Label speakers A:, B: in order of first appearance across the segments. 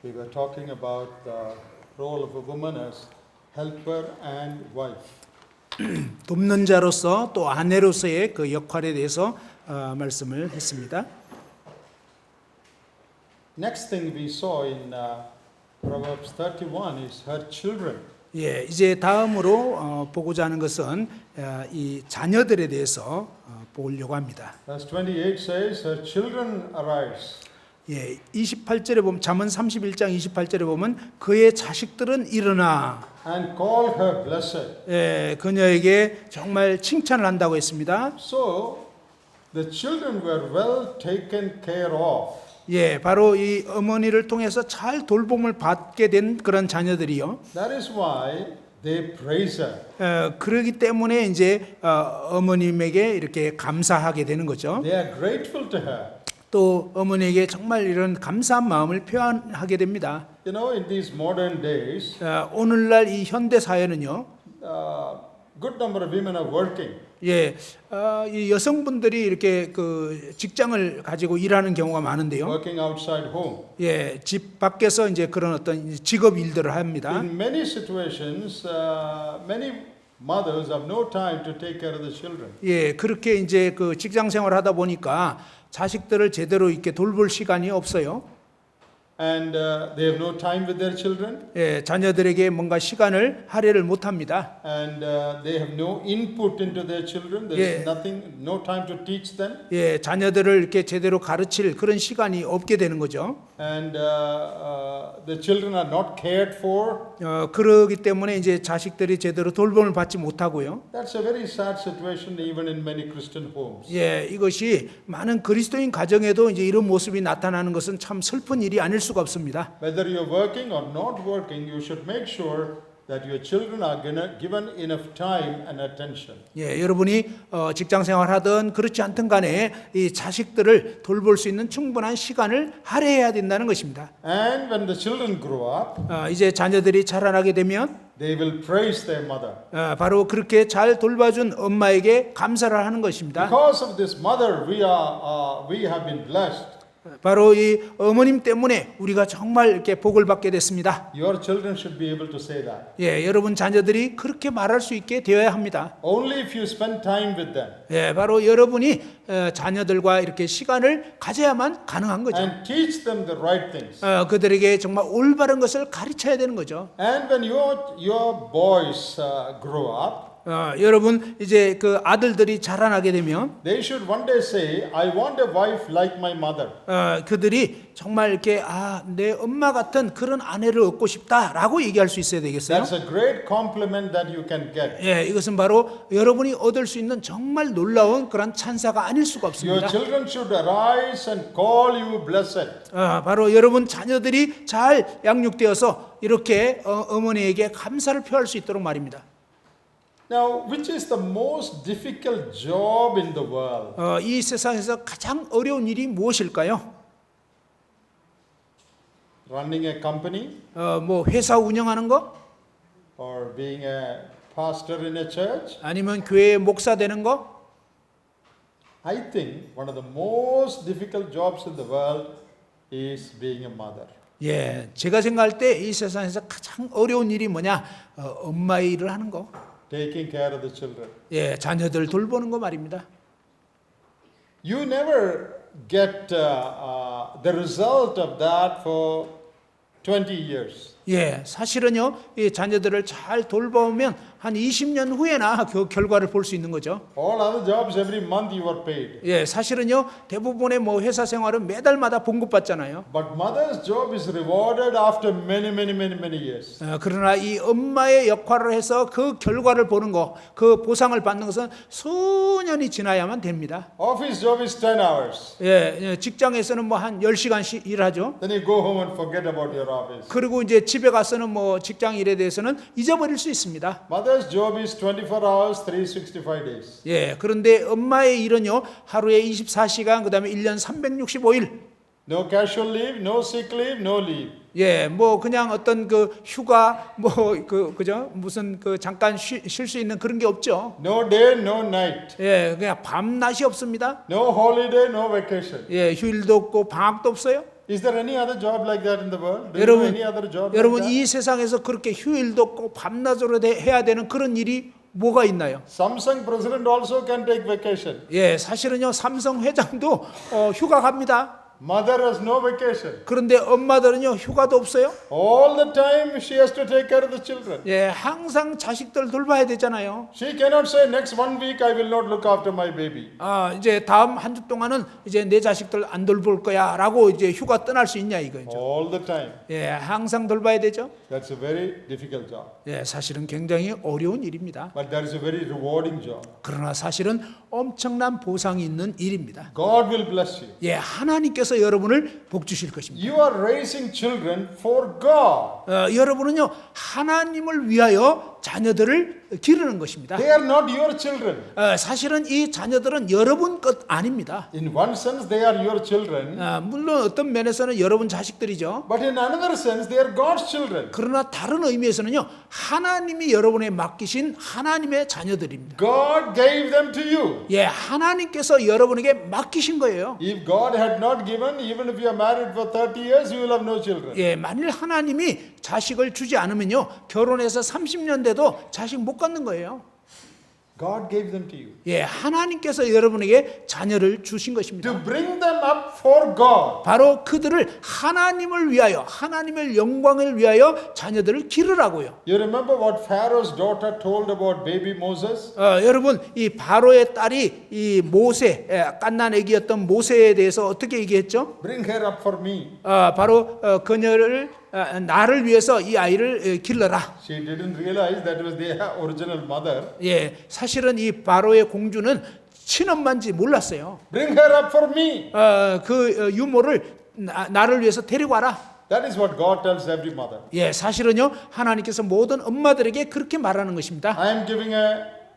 A: We were talking about the role of a woman as helper and wife.
B: 돕는 자로서 또 아내로서의 그 역할에 대해서 말씀을 했습니다.
A: Next thing we saw in Proverbs 31 is her children.
B: 예, 이제 다음으로 보고자 하는 것은 이 자녀들에 대해서 보려고 합니다.
A: Verse 28 says, her children arise.
B: 예, 28절에 보면 잠언 31장 28절에 보면 그의 자식들은 일어나
A: And call her blessed.
B: 예, 그녀에게 정말 칭찬을 한다고 했습니다.
A: So the children were well taken care of.
B: 예, 바로 이 어머니를 통해서 잘 돌봄을 받게 된 그런 자녀들이요.
A: That is why they praise her.
B: 그러기 때문에 이제 어머님에게 이렇게 감사하게 되는 거죠.
A: They are grateful to her.
B: 또 어머니에게 정말 이런 감사한 마음을 표현하게 됩니다.
A: You know, in these modern days,
B: 오늘날 이 현대 사회는요,
A: good number of women are working.
B: 예, 이 여성분들이 이렇게 그 직장을 가지고 일하는 경우가 많은데요.
A: Working outside home.
B: 예, 집 밖에서 이제 그런 어떤 직업 일들을 합니다.
A: In many situations, many mothers have no time to take care of the children.
B: 예, 그렇게 이제 그 직장 생활을 하다 보니까 자식들을 제대로 이렇게 돌볼 시간이 없어요.
A: And they have no time with their children.
B: 예, 자녀들에게 뭔가 시간을 할애를 못 합니다.
A: And they have no input into their children. There is nothing, no time to teach them.
B: 예, 자녀들을 이렇게 제대로 가르칠 그런 시간이 없게 되는 거죠.
A: And the children are not cared for.
B: 그러기 때문에 이제 자식들이 제대로 돌봄을 받지 못하고요.
A: That's a very sad situation even in many Christian homes.
B: 예, 이것이 많은 그리스도인 가정에도 이제 이런 모습이 나타나는 것은 참 슬픈 일이 아닐 수가 없습니다.
A: Whether you're working or not working, you should make sure that your children are given enough time and attention.
B: 예, 여러분이 직장 생활하든 그렇지 않든 간에 이 자식들을 돌볼 수 있는 충분한 시간을 할애해야 된다는 것입니다.
A: And when the children grow up,
B: 이제 자녀들이 자라나게 되면
A: they will praise their mother.
B: 바로 그렇게 잘 돌봐준 엄마에게 감사를 하는 것입니다.
A: Because of this mother, we have been blessed.
B: 바로 이 어머님 때문에 우리가 정말 이렇게 복을 받게 됐습니다.
A: Your children should be able to say that.
B: 예, 여러분 자녀들이 그렇게 말할 수 있게 되어야 합니다.
A: Only if you spend time with them
B: 예, 바로 여러분이 자녀들과 이렇게 시간을 가져야만 가능한 거죠.
A: and teach them the right things.
B: 그들에게 정말 올바른 것을 가르쳐야 되는 거죠.
A: And when your boys grow up,
B: 여러분 이제 그 아들들이 자라나게 되면
A: they should one day say, I want a wife like my mother.
B: 그들이 정말 이렇게 내 엄마 같은 그런 아내를 얻고 싶다라고 얘기할 수 있어야 되겠어요.
A: That's a great compliment that you can get.
B: 예, 이것은 바로 여러분이 얻을 수 있는 정말 놀라운 그런 찬사가 아닐 수가
A: Your
B: 없습니다.
A: children should arise and call you blessed.
B: 바로 여러분 자녀들이 잘 양육되어서 이렇게 어머니에게 감사를 표할 수 있도록 말입니다.
A: Now, which is the most difficult job in the world?
B: 이 세상에서 가장 어려운 일이 무엇일까요?
A: Running a company
B: 뭐 회사 운영하는 거?
A: or being a pastor in a church?
B: 아니면 교회 목사 되는 거?
A: I think one of the most difficult jobs in the world is being a mother.
B: 예, 제가 생각할 때 이 세상에서 가장 어려운 일이 뭐냐? 엄마의 일을 하는 거.
A: Taking care of the children.
B: 예, 자녀들 돌보는 거 말입니다.
A: You never get the result of that for 20 years.
B: 예, 사실은요, 이 자녀들을 잘 돌보면 한 20년 후에나 그 결과를 볼 수 있는 거죠.
A: All other jobs, every month you are paid.
B: 예, 사실은요, 대부분의 뭐 회사 생활은 매달마다 봉급받잖아요.
A: But mother's job is rewarded after many years.
B: 그러나 이 엄마의 역할을 해서 그 결과를 보는 거, 그 보상을 받는 것은 수년이 지나야만 됩니다.
A: Office job is 10 hours.
B: 예, 직장에서는 뭐 한 10시간씩 일하죠.
A: Then you go home and forget about your office.
B: 그리고 이제 집에 가서는 뭐 직장 일에 대해서는 잊어버릴 수 있습니다.
A: Mother's job is 24 hours, 365 days.
B: 예, 그런데 엄마의 일은요, 하루에 24시간, 그 다음에 1년 365일.
A: No casual leave, no sick leave, no leave.
B: 예, 뭐 그냥 어떤 그 휴가, 뭐 그죠? 무슨 그 잠깐 쉴 수 있는 그런 게 없죠.
A: No day, no night.
B: 예, 그냥 밤낮이 없습니다.
A: No holiday, no vacation.
B: 예, 휴일도 없고 방학도 없어요.
A: Is there any other job like that in the world? Do you know any other job like
B: 여러분
A: that?
B: 이 세상에서 그렇게 휴일도 없고 밤낮으로 해야 되는 그런 일이 뭐가 있나요?
A: Samsung president also can take vacation.
B: 예, 사실은요 삼성 회장도 휴가 갑니다.
A: Mother has no vacation.
B: 그런데 엄마들은요 휴가도 없어요.
A: All the time she has to take care of the children.
B: 예, 항상 자식들 돌봐야 되잖아요.
A: She cannot say next 1 week I will not look after my baby.
B: 아, 이제 다음 한 주 동안은 이제 내 자식들 안 돌볼 거야라고 이제 휴가 떠날 수 있냐 이거죠.
A: All the time.
B: 예, 항상 돌봐야 되죠.
A: That's a very difficult job.
B: 예, 사실은 굉장히 어려운 일입니다.
A: But that is a very rewarding job.
B: 그러나 사실은 엄청난 보상이 있는 일입니다.
A: God will bless you.
B: 예, 하나님께서 여러분을 복 주실 것입니다.
A: You are raising children for God.
B: 여러분은요 하나님을 위하여 자녀들을 기르는 것입니다.
A: They are not your children.
B: 사실은 이 자녀들은 여러분 것 아닙니다.
A: In one sense, they are your children.
B: 물론 어떤 면에서는 여러분 자식들이죠.
A: But in another sense, they are God's children.
B: 그러나 다른 의미에서는요 하나님이 여러분에 맡기신 하나님의 자녀들입니다.
A: God gave them to you.
B: 예, 하나님께서 여러분에게 맡기신 거예요.
A: If God had not given, even if you are married for 30 years, you will have no children.
B: 예, 만일 하나님이 자식을 주지 않으면요 결혼해서 30년 돼도 자식 못 갖는 거예요.
A: God gave them to you.
B: 예, 하나님께서 여러분에게 자녀를 주신 것입니다.
A: To bring them up for God.
B: 바로 그들을 하나님을 위하여, 하나님의 영광을 위하여 자녀들을 기르라고요.
A: You remember what Pharaoh's daughter told about baby Moses?
B: 여러분 이 바로의 딸이 이 모세, 갓난 아기였던 모세에 대해서 어떻게 얘기했죠?
A: Bring her up for me.
B: 바로 그녀를 나를 위해서 이 아이를 길러라.
A: She didn't realize that was the original mother.
B: 예, 사실은 이 바로의 공주는 친엄마인지 몰랐어요.
A: Bring her up for me.
B: 그 유모를 나를 위해서 데리고 와라.
A: That is what God tells every mother.
B: 예, 사실은요 하나님께서 모든 엄마들에게 그렇게 말하는 것입니다.
A: I am giving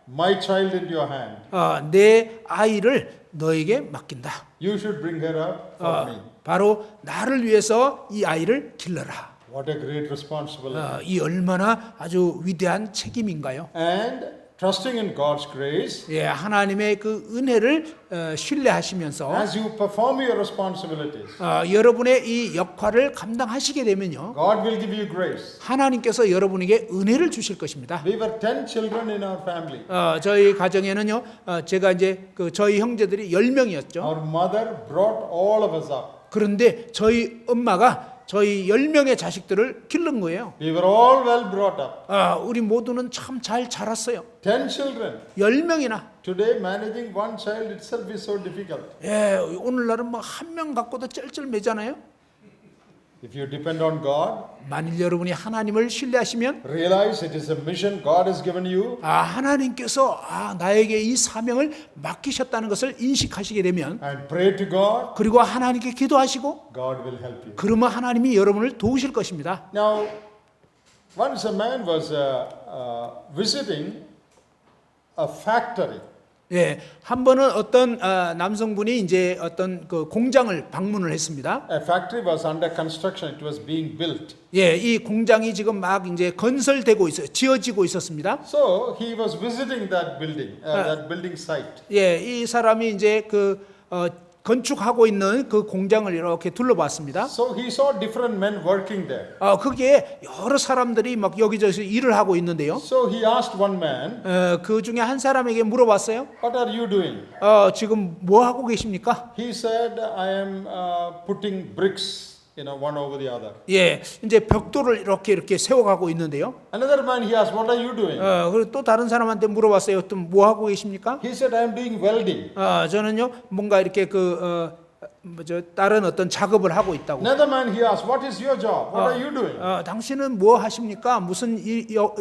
A: my child into your hand.
B: 내 아이를 너에게 맡긴다.
A: You should bring her up for me.
B: 바로 나를 위해서 이 아이를 길러라.
A: What a great responsibility.
B: 이 얼마나 아주 위대한 책임인가요?
A: And trusting in God's grace,
B: 예, 하나님의 그 은혜를 신뢰하시면서
A: as you perform your responsibilities,
B: 여러분의 이 역할을 감당하시게 되면요,
A: God will give you grace.
B: 하나님께서 여러분에게 은혜를 주실 것입니다.
A: We were 10 children in our family.
B: 저희 가정에는요, 제가 이제 그 저희 형제들이 10명이었죠.
A: Our mother brought all of us up.
B: 그런데 저희 엄마가 저희 10명의 자식들을 기른 거예요.
A: We were all well brought up.
B: 우리 모두는 참 잘 자랐어요.
A: 10 children.
B: 10명이나.
A: Today managing one child itself is so difficult.
B: 예, 오늘날은 뭐 한 명 갖고도 쩔쩔매잖아요.
A: If you depend on God,
B: 만일 여러분이 하나님을 신뢰하시면
A: realize it is a mission God has given you.
B: 하나님께서 나에게 이 사명을 맡기셨다는 것을 인식하시게 되면
A: And pray to God,
B: 그리고 하나님께 기도하시고
A: God will help you.
B: 그러면 하나님이 여러분을 도우실 것입니다.
A: Now, once a man was visiting a factory.
B: 예, 한 번은 어떤 남성분이 이제 어떤 그 공장을 방문을 했습니다.
A: A factory was under construction. It was being built.
B: 예, 이 공장이 지금 막 이제 건설되고 있어요. 지어지고 있었습니다.
A: So he was visiting that building site.
B: 예, 이 사람이 이제 그 건축하고 있는 그 공장을 이렇게 둘러봤습니다.
A: So he saw different men working there.
B: 그게 여러 사람들이 막 여기저기서 일을 하고 있는데요.
A: So he asked one man,
B: 그 중에 한 사람에게 물어봤어요.
A: "What are you doing?"
B: 지금 뭐 하고 계십니까?
A: He said, "I am putting bricks, one over the other."
B: 예, 이제 벽돌을 이렇게 세워가고 있는데요.
A: Another man he asked, "What are you doing?"
B: 그리고 또 다른 사람한테 물어봤어요. 또 뭐 하고 계십니까?
A: He said, "I am doing welding."
B: 저는요 뭔가 이렇게 다른 어떤 작업을 하고 있다고.
A: Another man he asked, "What is your job? What are you doing?"
B: 당신은 뭐 하십니까? 무슨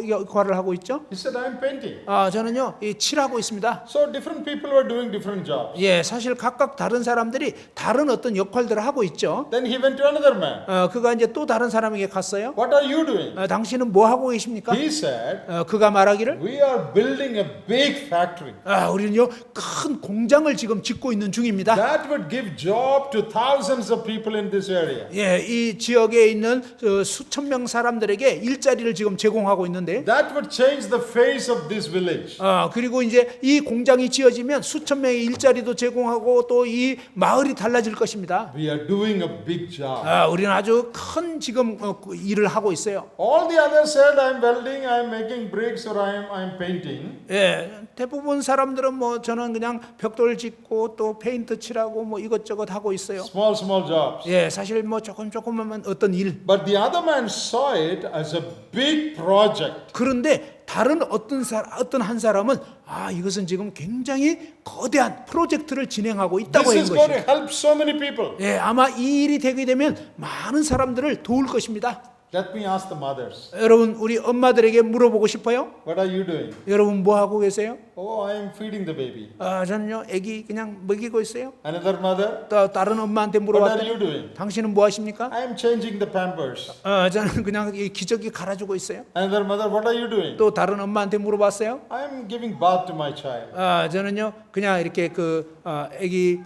B: 역할을 하고 있죠?
A: He said, "I am painting."
B: 저는요 칠하고 있습니다.
A: So different people were doing different jobs.
B: 예, 사실 각각 다른 사람들이 다른 어떤 역할들을 하고 있죠.
A: Then he went to another man.
B: 그가 이제 또 다른 사람에게 갔어요.
A: "What are you doing?"
B: 당신은 뭐 하고 계십니까?
A: He said,
B: 그가 말하기를
A: "We are building a big factory.
B: 우리는요 큰 공장을 지금 짓고 있는 중입니다.
A: That would give joy job to thousands of people in this area.
B: 예, 이 지역에 있는 수천 명 사람들에게 일자리를 지금 제공하고 있는데,
A: That would change the face of this village.
B: 그리고 이제 이 공장이 지어지면 수천 명의 일자리도 제공하고 또 이 마을이 달라질 것입니다.
A: We are doing a big job.
B: 우리는 아주 큰 지금 일을 하고 있어요.
A: All the others said, I'm welding, I'm making bricks, or I'm painting.
B: 예, 대부분 사람들은 뭐 저는 그냥 벽돌 짓고 또 페인트 칠하고 뭐 이것저것 하고 있어요.
A: Small jobs.
B: 예, 사실 뭐 조금만 어떤 일.
A: But the other man saw it as a big project.
B: 그런데 다른 어떤 한 사람은 이것은 지금 굉장히 거대한 프로젝트를 진행하고 있다고
A: This
B: 하는
A: is going to
B: 것이에요.
A: help so many people.
B: 예, 아마 이 일이 되게 되면 많은 사람들을 도울 것입니다.
A: Let me ask the mothers.
B: 여러분, 우리 엄마들에게 물어보고 싶어요.
A: What are you doing?
B: 여러분 뭐 하고 계세요?
A: Oh, I am feeding the baby.
B: 저는요, 아기 그냥 먹이고 있어요.
A: Another mother.
B: 또 다른 엄마한테
A: What are
B: 물어봤더니
A: you doing?
B: 당신은 뭐 하십니까?
A: I am changing the pampers.
B: 저는 그냥 이 기저귀 갈아주고 있어요.
A: Another mother. What are you doing?
B: 또 다른 엄마한테 물어봤어요.
A: I am giving bath to my child.
B: 저는요 그냥 이렇게 아기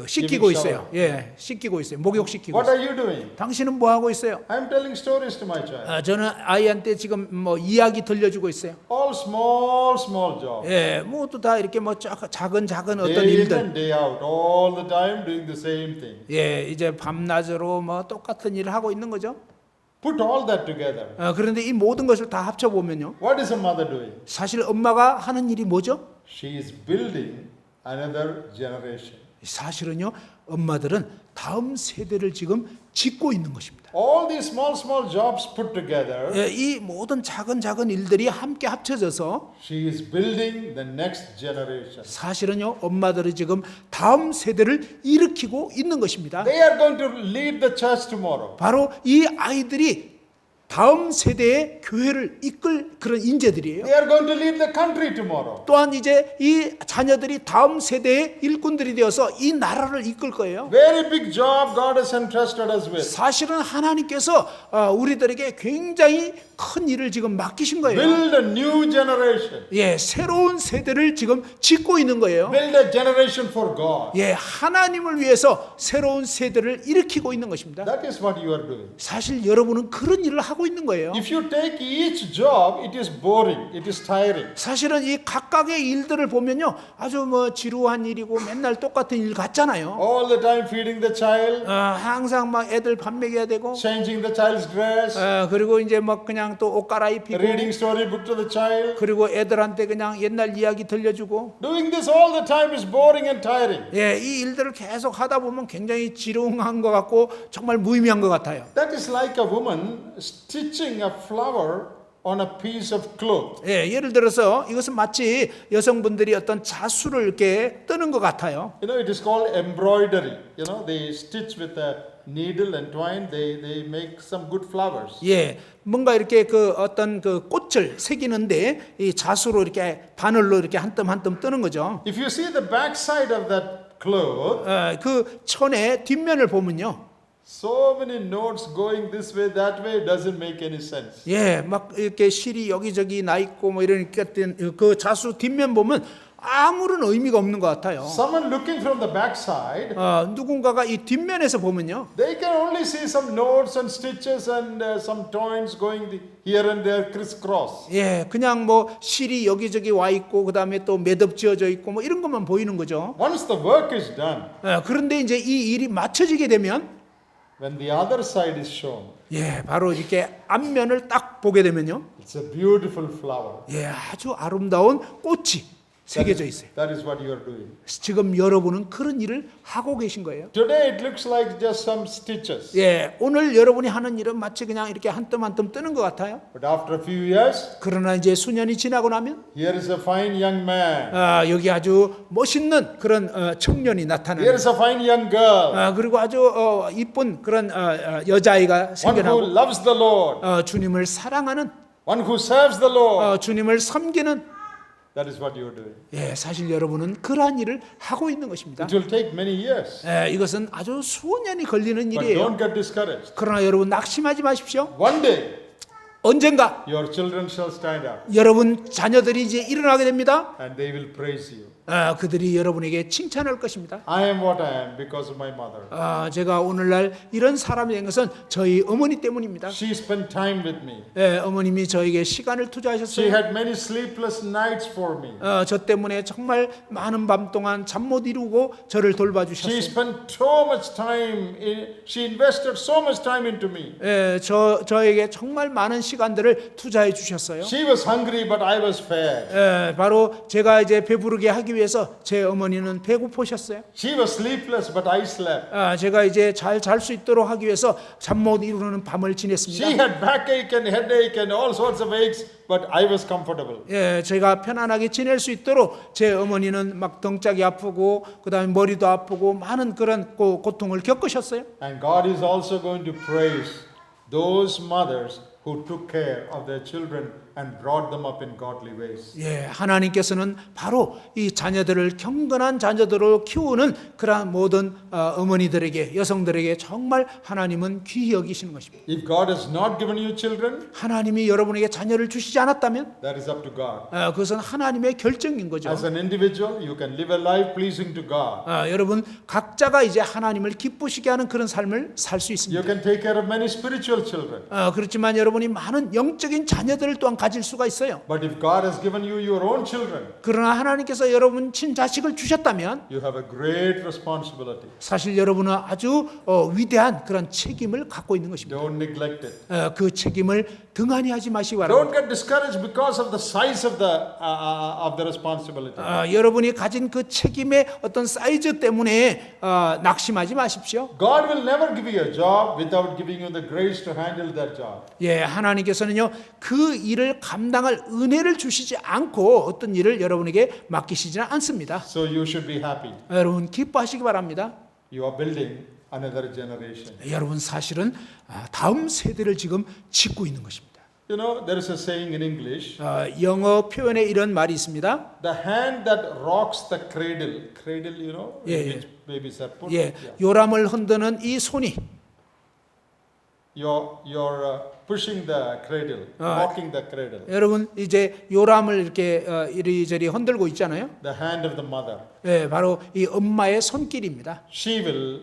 B: 씻기고 있어요. 예, 씻기고 있어요. 목욕 시키고
A: What
B: 있어요.
A: are you doing?
B: 당신은 뭐 하고 있어요?
A: I am telling stories to my child.
B: 저는 아이한테 지금 뭐 이야기 들려주고 있어요.
A: All small jobs.
B: 예, 모두 다 이렇게 뭐 작은 어떤
A: Day in
B: 일들.
A: and day out, all the time doing the same thing.
B: 예, 이제 밤낮으로 뭐 똑같은 일을 하고 있는 거죠.
A: Put all that together.
B: 그런데 이 모든 것을 다 합쳐 보면요,
A: What is a mother doing?
B: 사실 엄마가 하는 일이 뭐죠?
A: She is building another generation.
B: 사실은요, 엄마들은 다음 세대를 지금 짓고 있는 것입니다.
A: All these small jobs put together,
B: 예, 이 모든 작은 일들이 함께 합쳐져서
A: she is building the next generation.
B: 사실은요, 엄마들이 지금 다음 세대를 일으키고 있는 것입니다.
A: They are going to lead the church tomorrow.
B: 바로 이 아이들이 다음 세대의 교회를 이끌 그런 인재들이에요.
A: They are going to lead the country tomorrow.
B: 또한 이제 이 자녀들이 다음 세대의 일꾼들이 되어서 이 나라를 이끌 거예요.
A: Very big job God has entrusted us with.
B: 사실은 하나님께서 우리들에게 굉장히 큰 일을 지금 맡기신 거예요.
A: Build a new generation.
B: 예, 새로운 세대를 지금 짓고 있는 거예요.
A: Build a generation for God.
B: 예, 하나님을 위해서 새로운 세대를 일으키고 있는 것입니다.
A: That is what you are doing.
B: 사실 여러분은 그런 일을 하고 있는 거예요.
A: If you take each job, it is boring, it is tiring.
B: 사실은 이 각각의 일들을 보면요, 아주 뭐 지루한 일이고 맨날 똑같은 일 같잖아요.
A: All the time feeding the child,
B: 항상 막 애들 밥 먹여야 되고,
A: changing the child's dress,
B: 그리고 이제 막 그냥 또 옷 갈아입히고,
A: reading storybook to the child.
B: 그리고 애들한테 그냥 옛날 이야기 들려주고.
A: Doing this all the time is boring and tiring.
B: 예, 이 일들을 계속 하다 보면 굉장히 지루한 것 같고 정말 무의미한 것 같아요.
A: That is like a woman stitching a flower on a piece of cloth.
B: 예, 예를 들어서 이것은 마치 여성분들이 어떤 자수를 이렇게 뜨는 것 같아요.
A: You know, it is called embroidery. You know, they stitch with a needle and twine. They make some good flowers.
B: 예, 뭔가 이렇게 어떤 꽃을 새기는데 이 자수로 이렇게 바늘로 이렇게 한 뜸 한 뜸 뜨는 거죠.
A: If you see the back side of that cloth,
B: 그 천의 뒷면을 보면요,
A: so many notes going this way, that way, doesn't make any sense.
B: 예, 막 이렇게 실이 여기저기 나 있고 뭐 이러니까 그 자수 뒷면 보면 아무런 의미가 없는 것 같아요.
A: Someone looking from the back side,
B: 누군가가 이 뒷면에서 보면요,
A: they can only see some notes and stitches and some twines going here and there crisscross.
B: 예, 그냥 뭐 실이 여기저기 와 있고 그 다음에 또 매듭 지어져 있고 뭐 이런 것만 보이는 거죠.
A: Once the work is done,
B: 그런데 이제 이 일이 맞춰지게 되면,
A: when the other side is shown,
B: 예, 바로 이렇게 앞면을 딱 보게 되면요,
A: it's a beautiful flower.
B: 예, 아주 아름다운 꽃이 새겨져 있어요.
A: That is what you are doing.
B: 지금 여러분은 그런 일을 하고 계신 거예요.
A: Today it looks like just some stitches.
B: 예, 오늘 여러분이 하는 일은 마치 그냥 이렇게 한 뜸 한 뜸 뜨는 것 같아요.
A: But after a few years,
B: 그러나 이제 수년이 지나고 나면
A: here is a fine young man.
B: 여기 아주 멋있는 그런 청년이
A: Here
B: 나타나는,
A: is a fine young girl.
B: 그리고 아주 이쁜 그런 여자아이가
A: One who
B: 생겨나고,
A: loves the Lord.
B: 주님을 사랑하는,
A: One who serves the Lord.
B: 주님을 섬기는.
A: That is what you are doing.
B: 예, 사실 여러분은 그러한 일을 하고 있는 것입니다.
A: It will take many years.
B: 예, 이것은 아주 수년이 걸리는
A: But
B: 일이에요.
A: don't get discouraged.
B: 그러나 여러분 낙심하지 마십시오.
A: One day,
B: 언젠가
A: your children shall stand up
B: 여러분 자녀들이 이제 일어나게 됩니다.
A: and they will praise you.
B: 그들이 여러분에게 칭찬할 것입니다.
A: I am what I am because of my mother.
B: 제가 오늘날 이런 사람이 된 것은 저희 어머니 때문입니다.
A: She spent time with me.
B: 어머님이 저에게 시간을
A: She
B: 투자하셨어요.
A: had many sleepless nights for me.
B: 저 때문에 정말 많은 밤 동안 잠 못 이루고 저를
A: She
B: 돌봐주셨어요.
A: spent so much time, she invested so much time into me.
B: 저에게 정말 많은 시간들을 투자해 주셨어요.
A: She was hungry, but I was fed.
B: 바로 제가 이제 배부르게 하기 위해서 제 어머니는 배고프셨어요.
A: She was sleepless, but I slept.
B: 제가 이제 잘 잘 수 있도록 하기 위해서 잠 못 이루는 밤을
A: She
B: 지냈습니다.
A: had backache and headache and all sorts of aches, but I was comfortable.
B: 제가 편안하게 지낼 수 있도록 제 어머니는 막 덩짝이 아프고 그다음에 머리도 아프고 많은 그런 고통을 겪으셨어요.
A: And God is also going to praise those mothers who took care of their children and brought them up in godly ways.
B: 하나님께서는 바로 이 자녀들을 경건한 자녀들로 키우는 그러한 모든 어머니들에게 여성들에게 정말 하나님은 귀히 여기시는 것입니다.
A: If God has not given you children,
B: 하나님이 여러분에게 자녀를 주시지 않았다면
A: that is up to God.
B: 그것은 하나님의 결정인 거죠.
A: As an individual, you can live a life pleasing to God.
B: 여러분 각자가 이제 하나님을 기쁘시게 하는 그런 삶을 살 수
A: You
B: 있습니다.
A: can take care of many spiritual children.
B: 그렇지만 여러분이 많은 영적인 자녀들을 또한 가질 수가 있어요.
A: But if God has given you your own children,
B: 그러나 하나님께서 여러분 친자식을 주셨다면
A: you have a great responsibility.
B: 사실 여러분은 아주 위대한 그런 책임을 갖고 있는 것입니다.
A: Don't neglect it.
B: 그 책임을 등한히 하지 마시기 바랍니다.
A: Don't get discouraged because of the size of the responsibility.
B: 여러분이 가진 그 책임의 어떤 사이즈 때문에 낙심하지 마십시오.
A: God will never give you a job without giving you the grace to handle that job.
B: 하나님께서는요 그 일을 감당할 은혜를 주시지 않고 어떤 일을 여러분에게 맡기시지는 않습니다.
A: So you should be happy.
B: 여러분 기뻐하시기 바랍니다.
A: You are building another generation.
B: 여러분 사실은 다음 세대를 지금 짓고 있는 것입니다.
A: You know, there is a saying in English,
B: 영어 표현에 이런 말이 있습니다.
A: the hand that rocks the cradle, you know,
B: Yeah,
A: in which babies are put.
B: 요람을 흔드는 이 손이
A: You're pushing the cradle, rocking the cradle.
B: 여러분 이제 요람을 이렇게 이리저리 흔들고 있잖아요.
A: The hand of the mother.
B: 바로 이 엄마의 손길입니다.
A: She will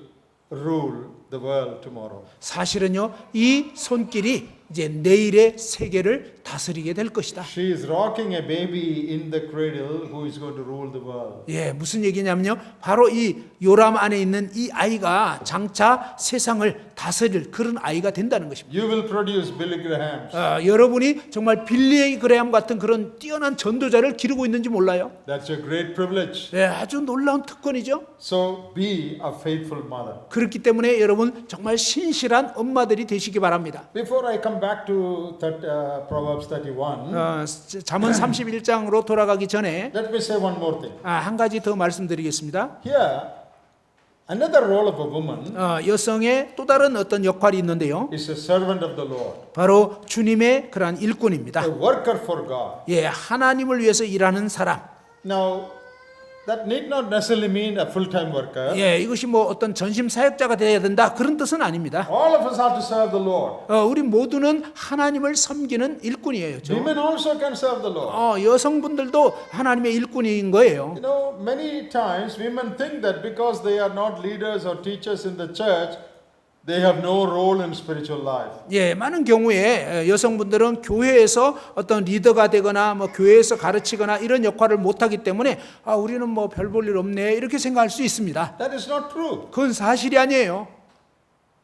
A: rule the world tomorrow.
B: 사실은요 이 손길이 이제 내일의 세계를 다스리게 될 것이다.
A: She is rocking a baby in the cradle who is going to rule the world.
B: 무슨 얘기냐면요. 바로 이 요람 안에 있는 이 아이가 장차 세상을 다스릴 그런 아이가 된다는 것입니다.
A: You will produce Billy Grahams.
B: 여러분이 정말 빌리 그레함 같은 그런 뛰어난 전도자를 기르고 있는지 몰라요.
A: That's a great privilege.
B: 아주 놀라운 특권이죠.
A: So be a faithful mother.
B: 그렇기 때문에 여러분 정말 신실한 엄마들이 되시기 바랍니다.
A: Before I come back to Proverbs 31,
B: 잠언 31장으로 돌아가기 전에
A: let me say one more thing.
B: 한 가지 더 말씀드리겠습니다.
A: Here, another role of a woman
B: 여성의 또 다른 어떤 역할이 있는데요.
A: is a servant of the Lord,
B: 바로 주님의 그러한 일꾼입니다.
A: a worker for God.
B: 하나님을 위해서 일하는 사람.
A: Now, that need not necessarily mean a full-time worker.
B: 이것이 뭐 어떤 전심 사역자가 되어야 된다 그런 뜻은 아닙니다.
A: All of us have to serve the Lord.
B: 우리 모두는 하나님을 섬기는 일꾼이에요.
A: Women also can serve the Lord.
B: 여성분들도 하나님의 일꾼인 거예요.
A: You know, many times women think that because they are not leaders or teachers in the church, they have no role in spiritual life.
B: 많은 경우에 여성분들은 교회에서 어떤 리더가 되거나 뭐 교회에서 가르치거나 이런 역할을 못하기 때문에 우리는 뭐 별 볼 일 없네 이렇게 생각할 수 있습니다.
A: That is not true.
B: 그건 사실이 아니에요.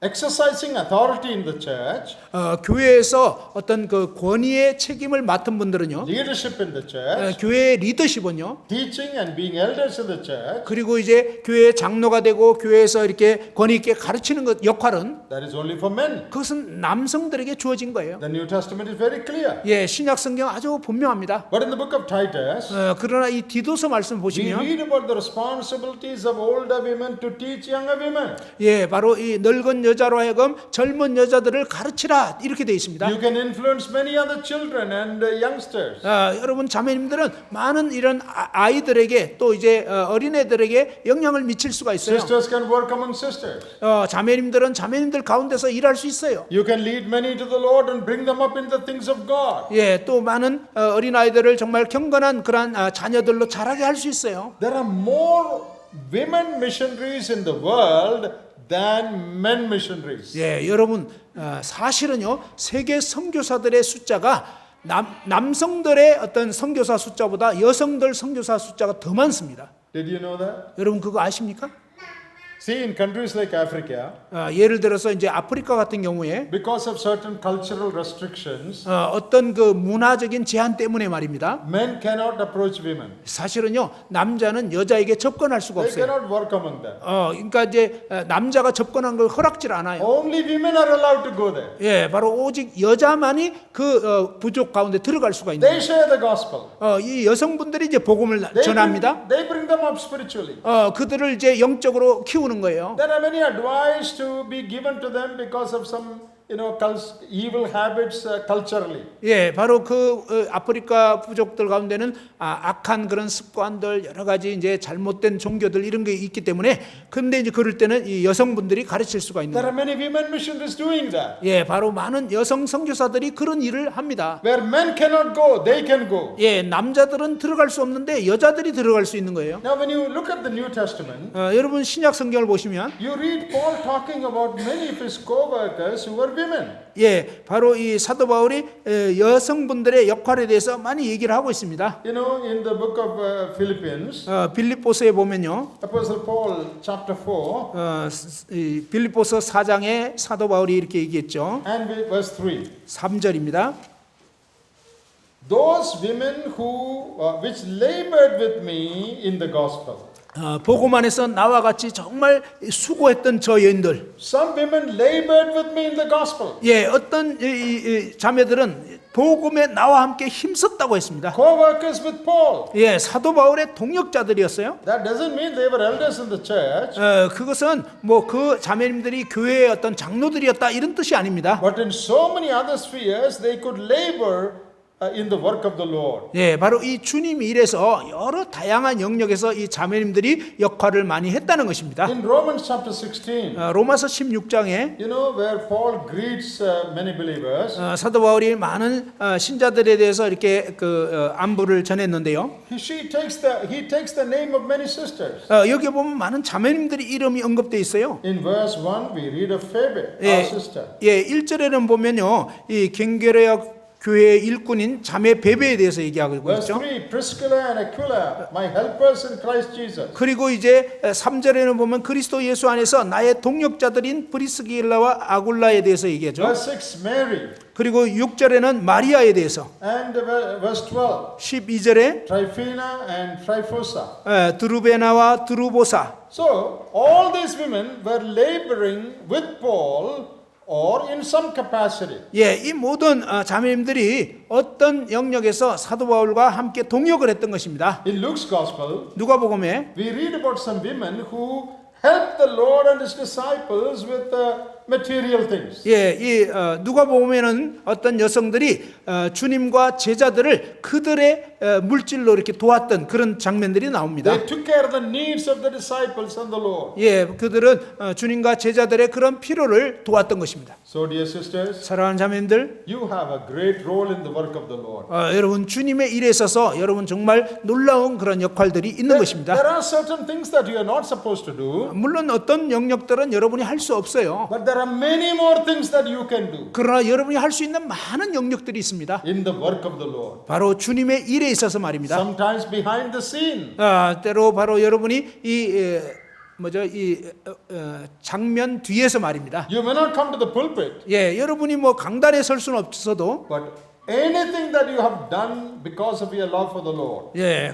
A: Exercising authority in the church,
B: 교회에서 어떤 그 권위의 책임을 맡은 분들은요.
A: leadership in the church,
B: 교회의 리더십은요.
A: teaching and being elders in the church,
B: 그리고 이제 교회 장로가 되고 교회에서 이렇게 권위 있게 가르치는 것 역할은
A: that is only for men.
B: 그것은 남성들에게 주어진 거예요.
A: The New Testament is very clear.
B: 신약 성경 아주 분명합니다.
A: But in the book of Titus,
B: 그러나 이 디도서 말씀
A: we
B: 보시면
A: read about the responsibilities of older women to teach younger women.
B: 바로 이 늙은 여자로 하여금 젊은 여자들을 가르치라 이렇게 되어 있습니다.
A: You can influence many other children and youngsters.
B: 여러분 자매님들은 많은 이런 아이들에게 또 이제 어린애들에게 영향을 미칠 수가 있어요.
A: Sisters can work among sisters.
B: 자매님들은 자매님들 가운데서 일할 수 있어요.
A: You can lead many to the Lord and bring them up in the things of God.
B: 예, 또 많은 어린 아이들을 정말 경건한 그런 자녀들로 자라게 할 수 있어요.
A: There are more women missionaries in the world than men missionaries.
B: 예, 여러분 사실은요 세계 선교사들의 숫자가 남성들의 어떤 선교사 숫자보다 여성들 선교사 숫자가 더 많습니다.
A: Did you know that?
B: 여러분 그거 아십니까?
A: See, in countries like Africa,
B: 예를 들어서 이제 아프리카 같은 경우에
A: because of certain cultural restrictions,
B: 어떤 그 문화적인 제한 때문에 말입니다.
A: men cannot approach women.
B: 사실은요 남자는 여자에게 접근할 수가
A: They
B: 없어요.
A: cannot work among them.
B: 그러니까 이제 남자가 접근한 걸 허락질 않아요.
A: Only women are allowed to go there.
B: 예, 바로 오직 여자만이 그 부족 가운데 들어갈 수가 있는
A: They
B: 거예요.
A: share the gospel.
B: 이 여성분들이 이제 복음을 전합니다.
A: They bring them up spiritually.
B: 그들을 이제 영적으로 키우는 거예요.
A: There are many advice to be given to them because of some, evil habits culturally.
B: 예, 바로 그 아프리카 부족들 가운데는 악한 그런 습관들 여러 가지 이제 잘못된 종교들 이런 게 있기 때문에 근데 이제 그럴 때는 이 여성분들이 가르칠 수가 있는
A: There
B: 거예요.
A: are many women missionaries doing that.
B: 예, 바로 많은 여성 선교사들이 그런 일을 합니다.
A: Where men cannot go, they can go.
B: 예, 남자들은 들어갈 수 없는데 여자들이 들어갈 수 있는 거예요.
A: Now when you look at the New Testament,
B: 여러분 신약 성경을 보시면
A: you read Paul talking about many of his co-workers who were women.
B: 예, 바로 이 사도 바울이 여성분들의 역할에 대해서 많이 얘기를 하고 있습니다.
A: In the book of Philippians,
B: 빌립보서에 보면요,
A: Apostle Paul, chapter 4,
B: 이 빌립보서 4장에 사도 바울이 이렇게 얘기했죠.
A: and verse 3.
B: 3절입니다.
A: Those women which labored with me in the gospel.
B: 복음 안에서 나와 같이 정말 수고했던 저 여인들.
A: Some women labored with me in the gospel.
B: 예, 어떤 이 자매들은 복음에 나와 함께 힘썼다고 했습니다.
A: Co-workers with Paul.
B: 예, 사도 바울의 동역자들이었어요.
A: That doesn't mean they were elders in the church.
B: 그것은 뭐 그 자매님들이 교회의 어떤 장로들이었다 이런 뜻이 아닙니다.
A: But in so many other spheres, they could labor in the work of the Lord.
B: 예, 바로 이 주님 일에서 여러 다양한 영역에서 이 자매님들이 역할을 많이 했다는 것입니다.
A: In Romans chapter 16,
B: 로마서 16장에
A: where Paul greets many believers,
B: 사도 바울이 많은 신자들에 대해서 이렇게 안부를 전했는데요.
A: he takes the name of many sisters.
B: 여기 보면 많은 자매님들이 이름이 언급되어 있어요.
A: In verse 1, we read of Phoebe, our sister.
B: 예, 1절에는 보면요, 이 갱게레아 교회의 일꾼인 자매 베베에 대해서 얘기하고
A: Verse
B: 있죠.
A: 3, Priscilla and Aquila, my helpers in Christ Jesus.
B: 그리고 이제 3절에는 보면 그리스도 예수 안에서 나의 동역자들인 브리스길라와 아굴라에 대해서 얘기하죠.
A: Verse 6, Mary.
B: 그리고 6절에는 마리아에 대해서,
A: And verse 12,
B: 12절에
A: Tryphena and Tryphosa.
B: 드루베나와 드루보사.
A: So, all these women were laboring with Paul or in some capacity.
B: 예, 이 모든 자매님들이 어떤 영역에서 사도 바울과 함께 동역을 했던 것입니다.
A: In Luke's Gospel,
B: 누가복음에
A: we read about some women who helped the Lord and His disciples with material things.
B: 예, 이 누가복음에는 어떤 여성들이 주님과 제자들을 그들의 물질로 이렇게 도왔던 그런 장면들이 나옵니다.
A: They took care of the needs of the disciples and the Lord.
B: 예, 그들은 주님과 제자들의 그런 필요를 도왔던 것입니다.
A: So, dear sisters,
B: 사랑하는 자매님들,
A: you have a great role in the work of the Lord.
B: 여러분 주님의 일에 있어서 여러분 정말 놀라운 그런 역할들이 있는 것입니다.
A: There are certain things that you are not supposed to do,
B: 물론 어떤 영역들은 여러분이 할 수 없어요.
A: but there are many more things that you can do
B: 그러나 여러분이 할 수 있는 많은 영역들이 있습니다.
A: in the work of the Lord.
B: 바로 주님의 일에 있어서 말입니다.
A: Sometimes behind the scene.
B: 때로 바로 여러분이 이 장면 뒤에서 말입니다.
A: You may not come to the pulpit,
B: 예, 여러분이 뭐 강단에 설 수는 없어도
A: but anything that you have done because of your love for the Lord,
B: 예,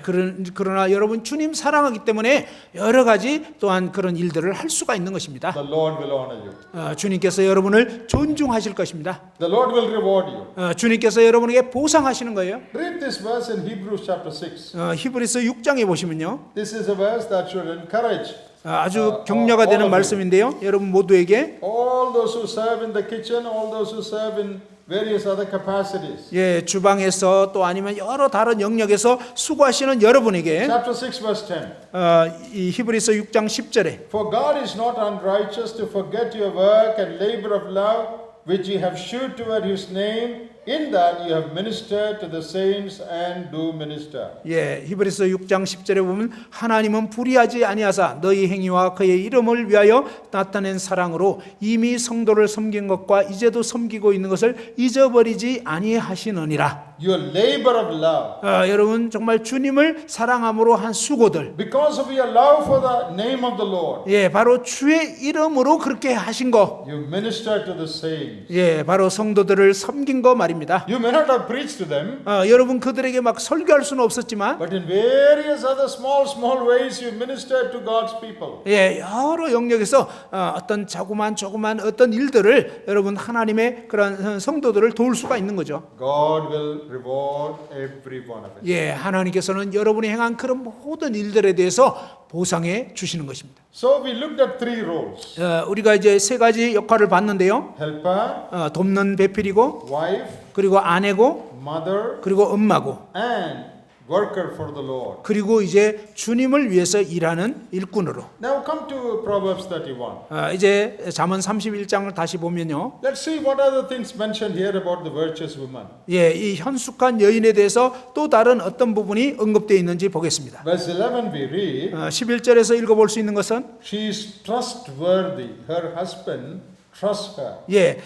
B: 그러나 여러분 주님 사랑하기 때문에 여러 가지 또한 그런 일들을 할 수가 있는 것입니다.
A: the Lord will honor you.
B: 주님께서 여러분을 존중하실 것입니다.
A: The Lord will reward you.
B: 주님께서 여러분에게 보상하시는 거예요.
A: Read this verse in Hebrews chapter 6.
B: 히브리서 6장에 보시면요.
A: This is a verse that should encourage
B: 아주 격려가 되는 말씀인데요. 여러분 모두에게
A: all all those who serve in the kitchen, all those who serve in various other capacities.
B: 예, 주방에서 또 아니면 여러 다른 영역에서 수고하시는 여러분에게
A: Chapter 6 verse 10.
B: 이 히브리서 6장 10절에
A: For God is not unrighteous to forget your work and labor of love which ye have shewed toward his name, in that you have ministered to the saints and do minister.
B: 예, 히브리서 6장 10절에 보면 하나님은 불의하지 아니하사 너희 행위와 그의 이름을 위하여 나타낸 사랑으로 이미 성도를 섬긴 것과 이제도 섬기고 있는 것을 잊어버리지 아니하시느니라.
A: Your labor of love.
B: 여러분 정말 주님을 사랑함으로 한 수고들.
A: Because of your love for the name of the Lord.
B: 예, 바로 주의 이름으로 그렇게 하신 거.
A: You minister to the saints.
B: 예, 바로 성도들을 섬긴 거 말입니다.
A: You may not have preached to them.
B: 여러분 그들에게 막 설교할 수는 없었지만
A: But in various other small ways you ministered to God's people.
B: 예, 여러 영역에서 어떤 조그만 어떤 일들을 여러분 하나님의 그런 성도들을 도울 수가 있는 거죠.
A: God will reward every one of it.
B: 예, 하나님께서는 여러분이 행한 그런 모든 일들에 대해서 보상해 주시는 것입니다.
A: So we looked at three roles.
B: 우리가 이제 세 가지 역할을 봤는데요.
A: Helper,
B: 돕는 배필이고,
A: wife,
B: 그리고 아내고,
A: mother,
B: 그리고 엄마고,
A: and worker for the Lord.
B: 그리고 이제 주님을 위해서 일하는 일꾼으로.
A: Now come to Proverbs 31.
B: 이제 잠언 31장을 다시 보면요.
A: Let's see what are the things mentioned here about the virtuous woman.
B: 예, 이 현숙한 여인에 대해서 또 다른 어떤 부분이 언급되어 있는지 보겠습니다.
A: Verse 11 we read,
B: 11절에서 읽어볼 수 있는 것은
A: she is trustworthy. Her husband trusts her.
B: 예,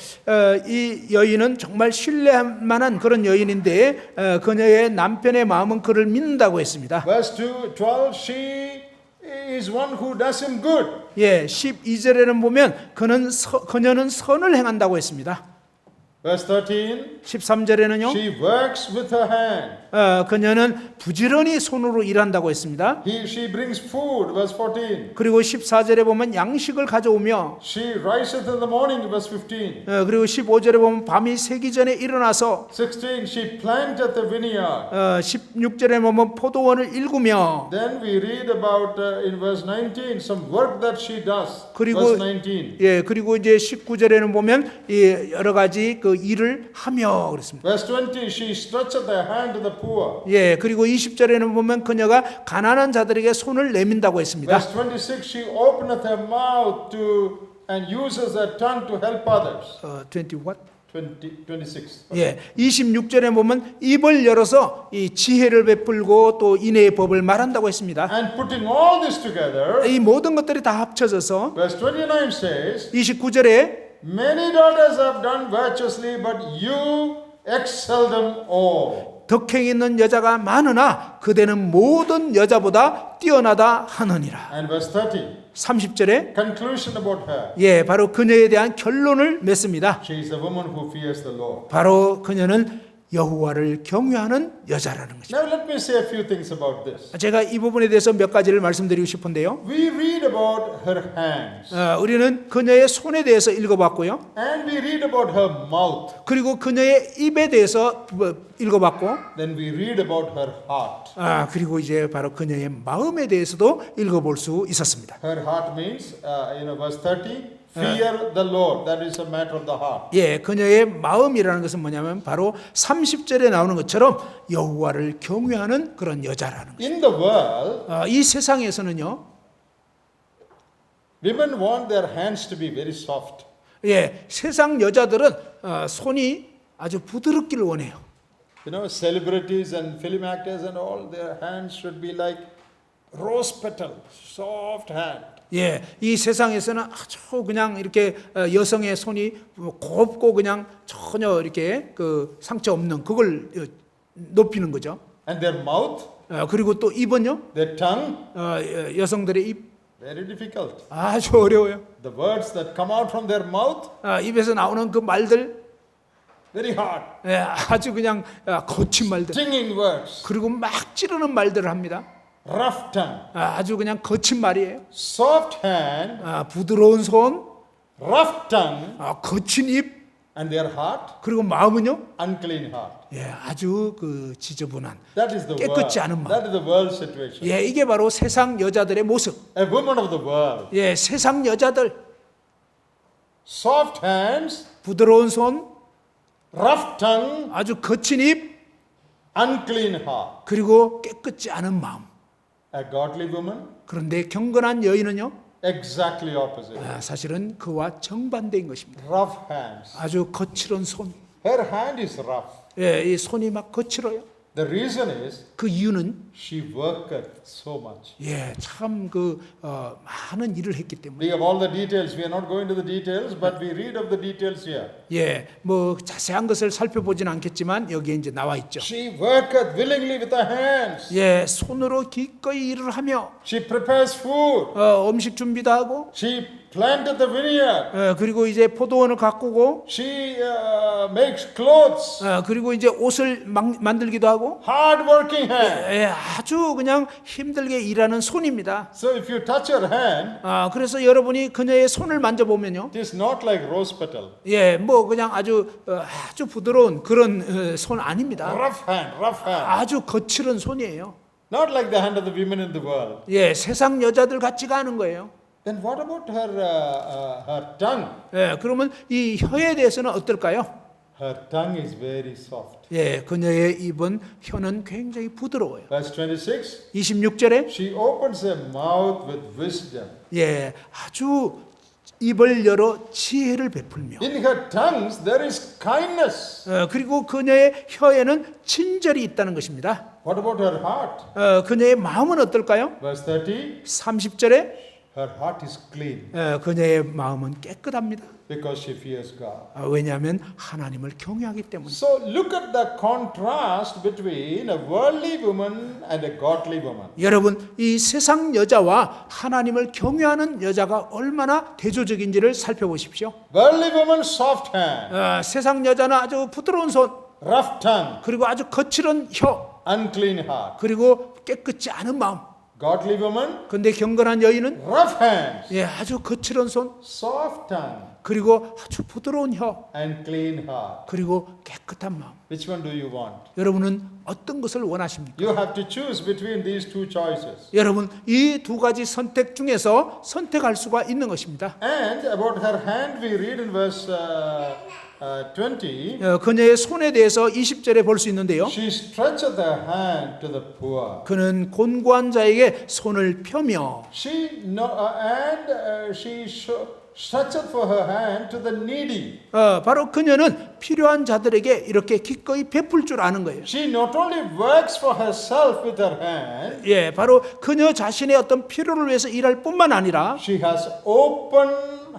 B: 이 여인은 정말 신뢰할 만한 그런 여인인데 그녀의 남편의 마음은 그를 믿는다고 했습니다.
A: Verse 12, she is one who does him good.
B: 예, 12절에는 보면 그녀는 선을 행한다고 했습니다.
A: Verse 13,
B: 13절에는요.
A: she works with her hand.
B: 그녀는 부지런히 손으로 일한다고 했습니다.
A: She brings food. Verse 14.
B: 그리고 14절에 보면 양식을 가져오며
A: She riseth in the morning. Verse 15.
B: 그리고 15절에 보면 밤이 새기 전에 일어나서
A: 16. She planteth the vineyard.
B: 16절에 보면 포도원을 일구며
A: Then we read about in verse 19 some work that she does.
B: 그리고
A: verse 19.
B: 예, 그리고 이제 19절에는 보면 여러 가지 그 일을 하며 그랬습니다.
A: Verse 20. She stretcheth her hand to the poor.
B: 예, 그리고 20절에는 보면 그녀가 가난한 자들에게 손을 내민다고 했습니다.
A: Verse 26. She openeth her mouth to and uses her tongue to help others.
B: 20 what?
A: 26.
B: 예, 26절에 보면 입을 열어서 이 지혜를 베풀고 또 인애의 법을 말한다고 했습니다.
A: And putting all this together,
B: 이 모든 것들이 다 합쳐져서
A: verse 29 says,
B: 29절에
A: many daughters have done virtuously, but you excel them all.
B: 덕행 있는 여자가 많으나 그대는 모든 여자보다 뛰어나다 하느니라.
A: And verse 30,
B: 30절에
A: conclusion about her.
B: 예, 바로 그녀에 대한 결론을 맺습니다.
A: She is a woman who fears the Lord.
B: 바로 그녀는 여호와를 경외하는 여자라는 것입니다.
A: Now let me say a few things about this.
B: 제가 이 부분에 대해서 몇 가지를 말씀드리고 싶은데요.
A: We read about her hands,
B: 우리는 그녀의 손에 대해서 읽어봤고요.
A: and we read about her mouth.
B: 그리고 그녀의 입에 대해서 읽어봤고,
A: Then we read about her heart.
B: 그리고 이제 바로 그녀의 마음에 대해서도 읽어볼 수 있었습니다.
A: Her heart means, verse 30, fear the Lord. That is a matter of the heart.
B: 예, 그녀의 마음이라는 것은 뭐냐면 바로 30절에 나오는 것처럼 여호와를 경외하는 그런 여자라는 것.
A: In the world,
B: 이 세상에서는요,
A: women want their hands to be very soft.
B: 예, 세상 여자들은 손이 아주 부드럽기를 원해요.
A: You know, celebrities and film actors and all, their hands should be like rose petal, soft hand.
B: 예, 이 세상에서는 아주 그냥 이렇게 여성의 손이 곱고 그냥 전혀 이렇게 그 상처 없는 그걸 높이는 거죠.
A: And their mouth,
B: 그리고 또 입은요,
A: their tongue,
B: 여성들의 입
A: very difficult.
B: 아주 어려워요.
A: The words that come out from their mouth,
B: 입에서 나오는 그 말들,
A: very hard,
B: 예, 아주 그냥 거친 말들,
A: stinging words,
B: 그리고 막 찌르는 말들을 합니다.
A: rough tongue,
B: 아주 그냥 거친 말이에요.
A: soft hand,
B: 부드러운 손,
A: rough tongue,
B: 거친 입,
A: and their heart,
B: 그리고 마음은요,
A: unclean heart.
B: 예, 아주 그 지저분한,
A: That is the
B: 깨끗지
A: world.
B: 않은 마음.
A: That is the world situation.
B: 예, 이게 바로 세상 여자들의 모습.
A: A woman of the world,
B: 예, 세상 여자들,
A: soft hands,
B: 부드러운 손,
A: rough tongue,
B: 아주 거친 입,
A: unclean heart.
B: 그리고 깨끗지 않은 마음.
A: A godly woman,
B: 그런데 경건한 여인은요,
A: exactly opposite.
B: 사실은 그와 정반대인 것입니다.
A: Rough hands.
B: 아주 거칠은 손.
A: Her hand is rough.
B: 예, 이 손이 막 거칠어요.
A: The reason is
B: 그 이유는
A: she worked so much.
B: 예, 참 많은 일을 했기 때문에.
A: We have all the details. We are not going to the details, but we read of the details here.
B: 예, 뭐 자세한 것을 살펴보진 않겠지만 여기에 이제 나와 있죠.
A: She worketh willingly with her hands.
B: 예, 손으로 기꺼이 일을 하며
A: She prepares food.
B: 음식 준비도 하고,
A: She planted the vineyard.
B: 그리고 이제 포도원을 가꾸고,
A: She makes clothes.
B: 그리고 이제 옷을 만들기도 하고,
A: Hard-working hand.
B: 예, 아주 그냥 힘들게 일하는 손입니다.
A: So if you touch her hand,
B: 그래서 여러분이 그녀의 손을 만져보면요,
A: it is not like rose petal.
B: 예, 뭐 그냥 아주 부드러운 그런 손 아닙니다.
A: Rough hand, rough hand.
B: 아주 거칠은 손이에요.
A: Not like the hand of the women in the world.
B: 예, 세상 여자들 같지가 않은 거예요.
A: Then what about her tongue?
B: 예, 그러면 이 혀에 대해서는 어떨까요?
A: Her tongue is very soft.
B: 예, 그녀의 입은 혀는 굉장히 부드러워요.
A: Verse 26.
B: 26절에
A: She opens her mouth with wisdom.
B: 예, 아주 입을 열어 지혜를 베풀며,
A: In her tongues there is kindness.
B: 그리고 그녀의 혀에는 친절이 있다는 것입니다.
A: What about her heart?
B: 그녀의 마음은 어떨까요?
A: Verse 30.
B: 30절에
A: Her heart is clean
B: 그녀의 마음은 깨끗합니다.
A: because she fears God.
B: 왜냐하면 하나님을 경외하기 때문에.
A: So look at the contrast between a worldly woman and a godly woman.
B: 여러분, 이 세상 여자와 하나님을 경외하는 여자가 얼마나 대조적인지를 살펴보십시오.
A: Worldly woman, soft hand,
B: 세상 여자는 아주 부드러운 손,
A: rough tongue,
B: 그리고 아주 거칠은 혀,
A: unclean heart.
B: 그리고 깨끗지 않은 마음.
A: Godly woman,
B: 근데 경건한 여인은
A: rough hands,
B: 예, 아주 거칠은 손,
A: soft tongue,
B: 그리고 아주 부드러운 혀,
A: and clean heart.
B: 그리고 깨끗한 마음.
A: Which one do you want?
B: 여러분은 어떤 것을 원하십니까?
A: You have to choose between these two choices.
B: 여러분, 이 두 가지 선택 중에서 선택할 수가 있는 것입니다.
A: And about her hand, we read in verse 20.
B: 그녀의 손에 대해서 20절에 볼 수 있는데요.
A: She stretcheth her hand to the poor.
B: 그는 곤고한 자에게 손을 펴며,
A: She stretcheth for her hand to the needy.
B: 바로 그녀는 필요한 자들에게 이렇게 기꺼이 베풀 줄 아는 거예요.
A: She not only works for herself with her hand,
B: 예, 바로 그녀 자신의 어떤 필요를 위해서 일할 뿐만 아니라
A: she has open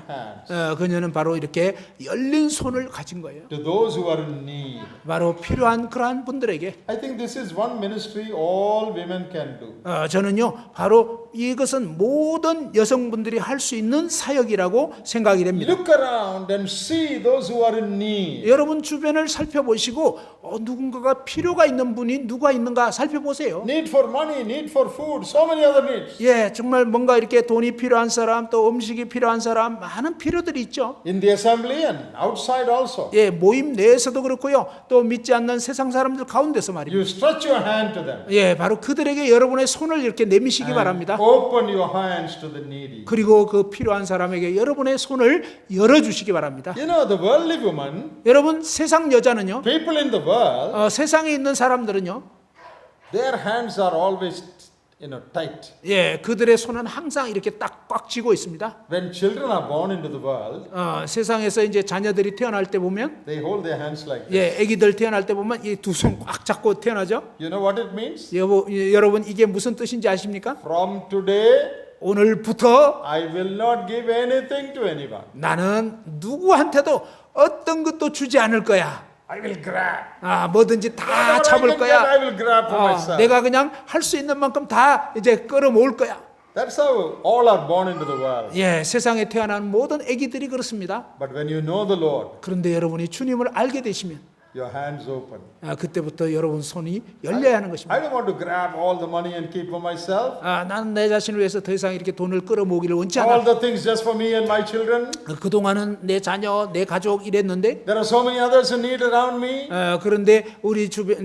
A: hands
B: 그녀는 바로 이렇게 열린 손을 가진 거예요.
A: to those who are in need.
B: 바로 필요한 그러한 분들에게.
A: I think this is one ministry all women can do.
B: 저는요, 바로 이것은 모든 여성분들이 할 수 있는 사역이라고 생각이 됩니다.
A: Look around and see those who are in need.
B: 여러분 주변을 살펴보시고 누군가가 필요가 있는 분이 누가 있는가 살펴보세요.
A: Need for money, need for food, so many other needs.
B: 예, 정말 뭔가 이렇게 돈이 필요한 사람, 또 음식이 필요한 사람, 많은 필요들이 있죠.
A: In the assembly and outside also.
B: 예, 모임 내에서도 그렇고요, 또 믿지 않는 세상 사람들 가운데서 말입니다.
A: You stretch your hand to them.
B: 예, 바로 그들에게 여러분의 손을 이렇게 내미시기 바랍니다.
A: Open your hands to the needy.
B: 그리고 그 필요한 사람에게 여러분의 손을 열어주시기 바랍니다.
A: You know, the worldly woman,
B: 여러분, 세상 여자는요,
A: people in the world,
B: 세상에 있는 사람들은요,
A: their hands are always, tight.
B: 예, 그들의 손은 항상 이렇게 딱 꽉 쥐고 있습니다.
A: When children are born into the world,
B: 세상에서 이제 자녀들이 태어날 때 보면,
A: they hold their hands like this.
B: 예, 아기들 태어날 때 보면 이 두 손 꽉 잡고 태어나죠.
A: You know what it means?
B: 여러분 이게 무슨 뜻인지 아십니까?
A: From today,
B: 오늘부터
A: I will not give anything to anyone.
B: 나는 누구한테도 어떤 것도 주지 않을 거야.
A: I will grab.
B: 뭐든지 다
A: Whatever I
B: 잡을
A: can get,
B: 거야.
A: I will grab for myself.
B: 내가 그냥 할 수 있는 만큼 다 이제 끌어모을 거야.
A: That's how all are born into the world.
B: 예, 세상에 태어난 모든 아기들이 그렇습니다.
A: But when you know the Lord,
B: 그런데 여러분이 주님을 알게 되시면
A: your hands open.
B: 그때부터 여러분 손이 열려야 하는 것입니다.
A: I don't want to grab all the money and keep for myself.
B: 나는 내 자신을 위해서 더 이상 이렇게 돈을 끌어모으기를 원치
A: All
B: 않아.
A: the things just for me and my children.
B: 그동안은 내 자녀, 내 가족 이랬는데,
A: There are so many others in need around me.
B: 그런데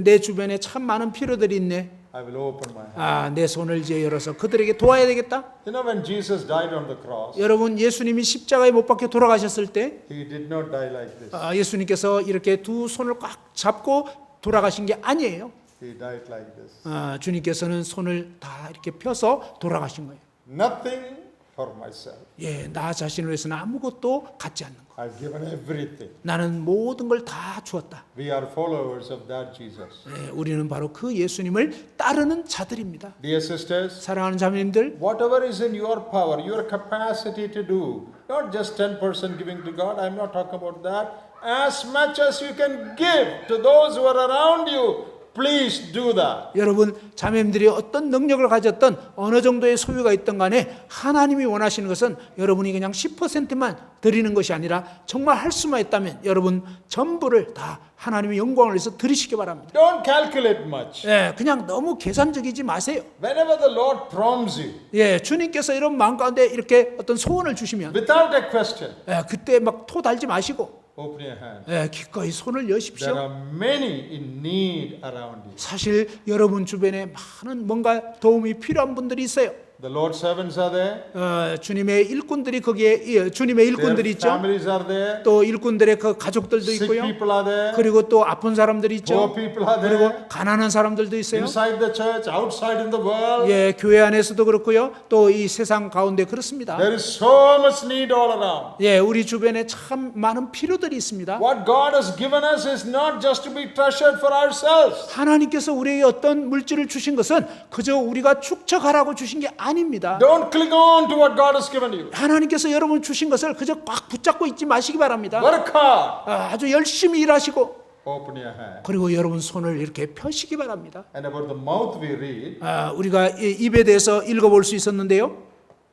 B: 내 주변에 참 많은 필요들이 있네.
A: I will open my hand.
B: 아, 내 손을 이제 열어서 그들에게 도와야 되겠다.
A: You know, when Jesus died on the cross,
B: 여러분, 예수님이 십자가에 못 박혀 돌아가셨을 때
A: he did not die like this.
B: 예수님께서 이렇게 두 손을 꽉 잡고 돌아가신 게 아니에요.
A: He died like this.
B: 주님께서는 손을 다 이렇게 펴서 돌아가신 거예요.
A: Nothing for myself.
B: 예, 나 자신을 위해서는 아무것도 갖지 않는 거.
A: I've given everything.
B: 나는 모든 걸 다 주었다.
A: We are followers of that Jesus.
B: 예, 우리는 바로 그 예수님을 따르는 자들입니다.
A: Dear sisters,
B: 사랑하는 자매님들,
A: whatever is in your power, your capacity to do, not just 10% giving to God, I'm not talking about that. As much as you can give to those who are around you, please do that.
B: 여러분, 자매님들이 어떤 능력을 가졌던 어느 정도의 소유가 있던 간에 하나님이 원하시는 것은 여러분이 그냥 10%만 드리는 것이 아니라 정말 할 수만 있다면 여러분 전부를 다 하나님의 영광을 위해서 드리시기 바랍니다.
A: Don't calculate much.
B: 예, 그냥 너무 계산적이지 마세요.
A: Whenever the Lord prompts you,
B: 예, 주님께서 이런 마음 가운데 이렇게 어떤 소원을 주시면
A: without a question,
B: 예, 그때 막 토 달지 마시고
A: open your hand.
B: 예, 기꺼이 손을
A: There
B: 여십시오.
A: are many in need around you.
B: 사실 여러분 주변에 많은 뭔가 도움이 필요한 분들이 있어요.
A: The Lord's servants are there.
B: 주님의 일꾼들이 거기에 주님의 일꾼들이
A: Their
B: 있죠.
A: families are there.
B: 또 일꾼들의 그 가족들도
A: Sick
B: 있고요.
A: people are there.
B: 그리고 또 아픈 사람들이 있죠.
A: Poor people are
B: 그리고
A: there.
B: 가난한 사람들도 있어요.
A: Inside the church, outside in the world.
B: 예, 교회 안에서도 그렇고요. 또 이 세상 가운데 그렇습니다.
A: There is so much need all around.
B: 예, 우리 주변에 참 많은 필요들이 있습니다.
A: What God has given us is not just to be treasured for ourselves.
B: 하나님께서 우리에게 어떤 물질을 주신 것은 그저 우리가 축적하라고 주신 게 아닙니다.
A: Don't cling on to what God has given you.
B: 하나님께서 여러분 주신 것을 그저 꽉 붙잡고 있지 마시기 바랍니다.
A: Work hard.
B: 아주 열심히 일하시고
A: Open your hand.
B: 그리고 여러분 손을 이렇게 펴시기 바랍니다.
A: And about the mouth we read,
B: 우리가 이 입에 대해서 읽어볼 수 있었는데요.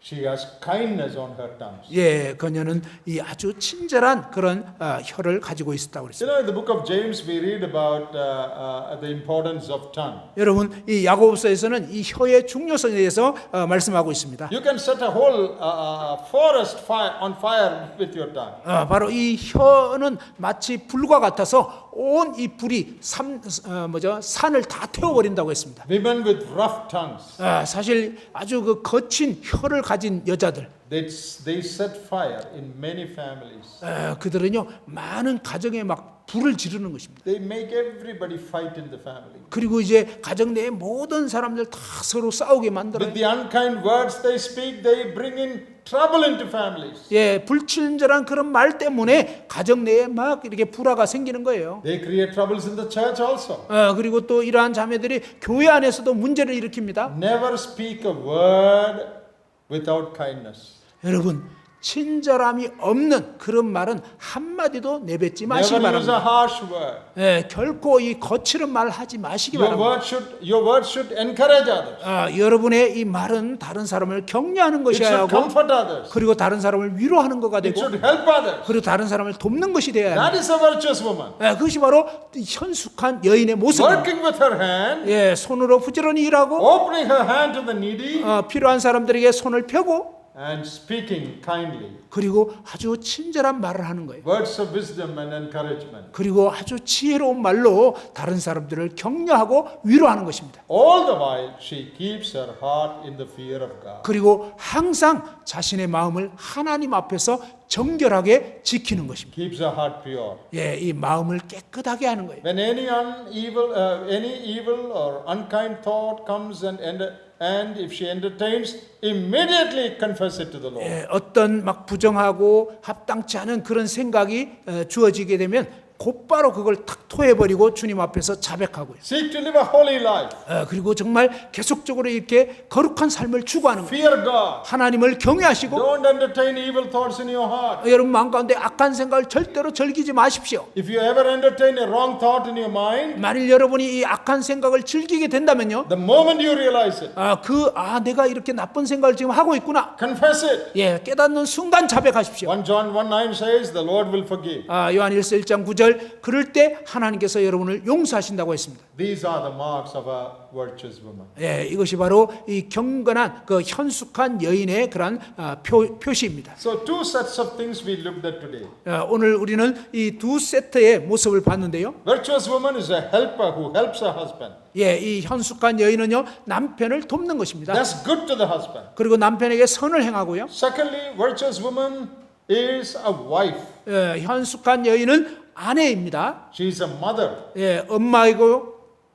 A: she has kindness on her tongues.
B: 예, 그녀는 이 아주 친절한 그런 혀를 가지고 있었다고
A: You
B: 그랬습니다.
A: know, in the book of James, we read about the importance of tongue.
B: 여러분, 이 야고보서에서는 이 혀의 중요성에 대해서 말씀하고 있습니다.
A: You can set a whole forest fire on fire with your tongue.
B: 바로 이 혀는 마치 불과 같아서 온 이 불이 산을 다 태워버린다고 했습니다.
A: Women with rough tongues,
B: 사실 아주 그 거친 혀를 가진 여자들,
A: they set fire in many families.
B: 그들은요 많은 가정에 막 불을 지르는 것입니다.
A: They make everybody fight in the family.
B: 그리고 이제 가정 내의 모든 사람들 다 서로 싸우게 만들어요.
A: With the unkind words they speak, they bring in trouble into families.
B: 예, 불친절한 그런 말 때문에 가정 내에 막 이렇게 불화가 생기는 거예요.
A: They create troubles in the church also.
B: 그리고 또 이러한 자매들이 교회 안에서도 문제를 일으킵니다.
A: Never speak a word without kindness.
B: 여러분, 친절함이 없는 그런 말은 한마디도 내뱉지 마시기
A: Never use a
B: 바랍니다.
A: harsh word.
B: 예, 결코 이 거칠은 말 하지 마시기
A: Your
B: 바랍니다.
A: words should encourage others.
B: 여러분의 이 말은 다른 사람을 격려하는
A: It
B: 것이어야
A: should
B: 하고
A: comfort others.
B: 그리고 다른 사람을 위로하는 것가
A: It
B: 되고
A: should help others.
B: 그리고 다른 사람을 돕는 것이 되어야 합니다.
A: That is a virtuous woman.
B: 그것이 바로 현숙한 여인의 모습입니다.
A: Working with her hand,
B: 예, 손으로 부지런히 일하고
A: opening her hand to the needy,
B: 필요한 사람들에게 손을 펴고
A: and speaking kindly.
B: 그리고 아주 친절한 말을 하는 거예요.
A: Words of wisdom and encouragement.
B: 그리고 아주 지혜로운 말로 다른 사람들을 격려하고 위로하는 것입니다.
A: All the while, she keeps her heart in the fear of God.
B: 그리고 항상 자신의 마음을 하나님 앞에서 정결하게 지키는 것입니다.
A: Keeps her heart pure.
B: 예, 이 마음을 깨끗하게 하는 거예요.
A: When any evil or unkind thought comes and if she entertains, immediately confess it to the Lord.
B: 예, 어떤 막 부정하고 합당치 않은 그런 생각이 주어지게 되면 곧바로 그걸 탁 토해버리고 주님 앞에서 자백하고요.
A: Seek to live a holy life.
B: 그리고 정말 계속적으로 이렇게 거룩한 삶을 추구하는 거예요.
A: Fear God.
B: 하나님을 경외하시고
A: Don't entertain evil thoughts in your heart.
B: 여러분 마음 가운데 악한 생각을 절대로 즐기지 마십시오.
A: If you ever entertain a wrong thought in your mind,
B: 만일 여러분이 이 악한 생각을 즐기게 된다면요,
A: the moment you realize it,
B: 내가 이렇게 나쁜 생각을 지금 하고 있구나.
A: confess it.
B: 예, 깨닫는 순간 자백하십시오.
A: 1 John 1:9 says the Lord will forgive.
B: 요한 1서 1장 9절 것을 그럴 때 하나님께서 여러분을 용서하신다고 했습니다.
A: These are the marks of a virtuous woman.
B: 예, 이것이 바로 이 경건한 그 현숙한 여인의 그러한 표시입니다.
A: So two sets of things we looked at today.
B: 오늘 우리는 이 두 세트의 모습을 봤는데요.
A: Virtuous woman is a helper who helps her husband.
B: 예, 이 현숙한 여인은요 남편을 돕는 것입니다.
A: That's good to the husband.
B: 그리고 남편에게 선을 행하고요.
A: Secondly, virtuous woman is a wife.
B: 예, 현숙한 여인은 아내입니다.
A: She's a mother
B: 예, 엄마이고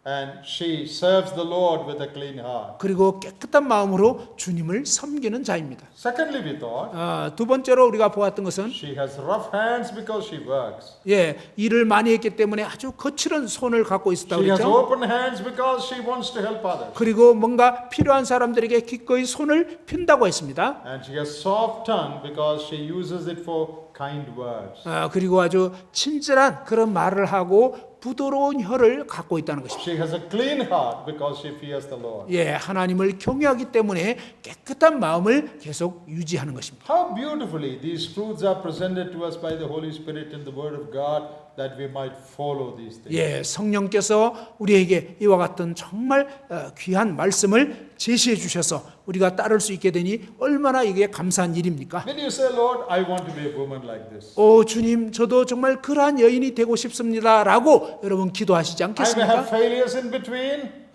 A: and she serves the Lord with a clean heart.
B: 그리고 깨끗한 마음으로 주님을 섬기는 자입니다.
A: Secondly, we thought
B: 두 번째로 우리가 보았던 것은
A: she has rough hands because she works.
B: 예, 일을 많이 했기 때문에 아주 거칠은 손을 갖고 있었다고
A: She has
B: 그랬죠.
A: open hands because she wants to help others.
B: 그리고 뭔가 필요한 사람들에게 기꺼이 손을 핀다고 했습니다.
A: And she has soft tongue because she uses it for kind words.
B: 그리고 아주 친절한 그런 말을 하고 부드러운 혀를 갖고 있다는 것입니다.
A: She has a clean heart because she fears the Lord.
B: 예, 하나님을 경외하기 때문에 깨끗한 마음을 계속 유지하는 것입니다.
A: How beautifully these truths are presented to us by the Holy Spirit in the Word of God that we might follow these things.
B: 예, 성령께서 우리에게 이와 같은 정말 귀한 말씀을 제시해 주셔서 우리가 따를 수 있게 되니 얼마나 이게 감사한 일입니까?
A: When you say, Lord, I want to be a woman like this.
B: 오 주님, 저도 정말 그러한 여인이 되고 싶습니다라고 여러분 기도하시지
A: I may have
B: 않겠습니까?
A: failures in between.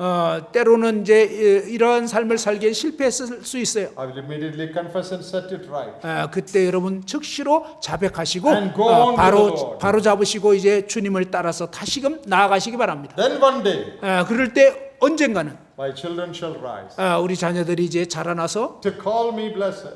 B: 때로는 이제 이러한 삶을 살기에 실패했을 수 있어요.
A: I will immediately confess and set it right.
B: 그때 여러분 즉시로 자백하시고
A: And go on with the Lord.
B: 바로 잡으시고 이제 주님을 따라서 다시금 나아가시기 바랍니다.
A: Then one day,
B: 그럴 때 언젠가는
A: my children shall rise
B: 우리 자녀들이 이제 자라나서
A: to call me blessed.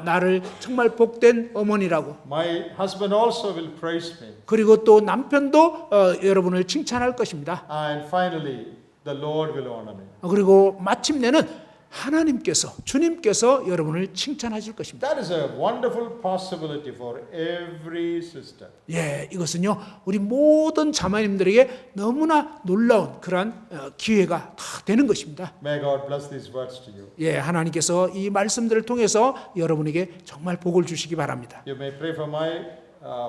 B: 나를 정말 복된 어머니라고
A: My husband also will praise me.
B: 그리고 또 남편도 여러분을 칭찬할 것입니다.
A: And finally, the Lord will honor me.
B: 그리고 마침내는 하나님께서 주님께서 여러분을 칭찬하실 것입니다.
A: That is a wonderful possibility for every sister.
B: 예, 이것은요 우리 모든 자매님들에게 너무나 놀라운 그러한 기회가 다 되는 것입니다.
A: May God bless these words to you.
B: 예, 하나님께서 이 말씀들을 통해서 여러분에게 정말 복을 주시기 바랍니다.
A: You may pray for my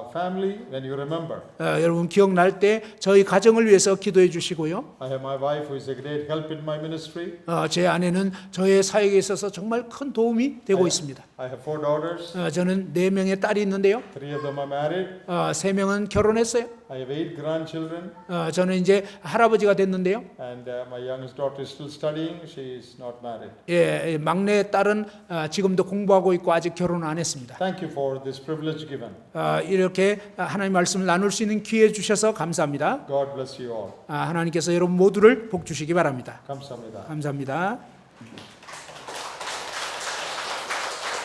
A: family when you remember.
B: 여러분 기억날 때 저희 가정을 위해서 기도해 주시고요.
A: I have my wife who is a great help in my ministry.
B: 제 아내는 저의 사역에 있어서 정말 큰 도움이 되고 있습니다.
A: I have 4 daughters.
B: 저는 4명의 딸이 있는데요.
A: 3 of them are married.
B: 3명은 결혼했어요.
A: I have 8 grandchildren.
B: 저는 이제 할아버지가 됐는데요.
A: And my youngest daughter is still studying. She is not married.
B: 예, 막내 딸은 지금도 공부하고 있고 아직 결혼 안 했습니다.
A: Thank you for this privilege given.
B: 이렇게 하나님 말씀을 나눌 수 있는 기회 주셔서 감사합니다.
A: God bless you all.
B: 하나님께서 여러분 모두를 복 주시기 바랍니다.
A: 감사합니다.
B: 감사합니다.